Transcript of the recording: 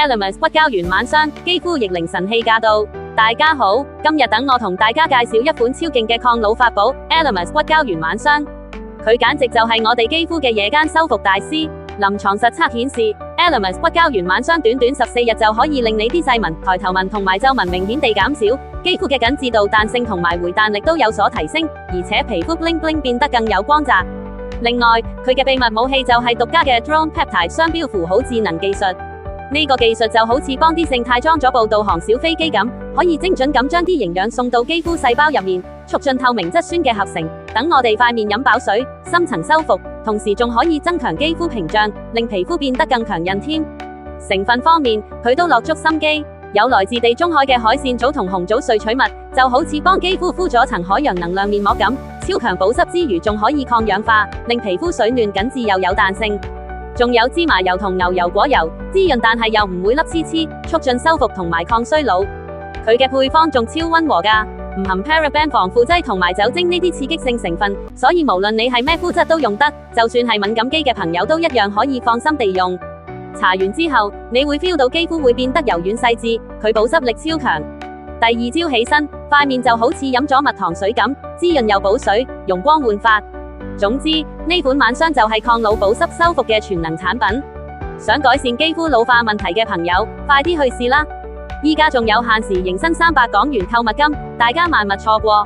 Elemis 骨膠原晚霜，肌膚逆齡神器駕到。大家好，今日等我同大家介紹一款超勁嘅抗老法寶 Elemis 骨膠原晚霜。佢簡直就係我哋肌膚嘅夜間修復大師。臨床實測顯示 ，Elemis 骨膠原晚霜短短14日就可以令你啲細紋、抬頭紋同埋皺紋明顯地減少，肌膚嘅緊緻度、彈性同埋回彈力都有所提升，而且皮膚 bling bling 變得更有光澤。另外，佢嘅秘密武器就係獨家嘅 Drone Peptide 商標符號智能技術。呢個技術就好似幫啲生態裝咗部導航小飛機咁，可以精準咁將啲營養送到肌膚細胞入面，促進透明質酸嘅合成，等我哋塊面飲飽水，深層修復，同時仲可以增強肌膚屏障，令皮膚變得更強韌添。成分方面，佢都落足心機，有來自地中海嘅海扇藻同紅棗萃取物，就好似幫肌膚敷咗層海洋能量面膜咁，超強保濕之餘仲可以抗氧化，令皮膚水嫩緊緻又有彈性。仲有芝麻油同牛油果油，滋潤但係又唔會粒黐黐，促進修復同埋抗衰老。佢嘅配方仲超溫和㗎，唔含 paraben 防腐劑同埋酒精呢啲刺激性成分，所以無論你係咩膚質都用得，就算係敏感肌嘅朋友都一樣可以放心地用。搽完之後，你會 feel 到肌膚會變得柔軟細緻，佢保濕力超強。第二朝起身，塊面就好似飲咗蜜糖水咁，滋潤又補水，容光煥發。總之，呢款晚霜就係抗老保濕修復嘅全能產品。想改善肌膚老化問題嘅朋友，快啲去試啦！依家仲有限時迎新300港元購物金，大家萬勿錯過。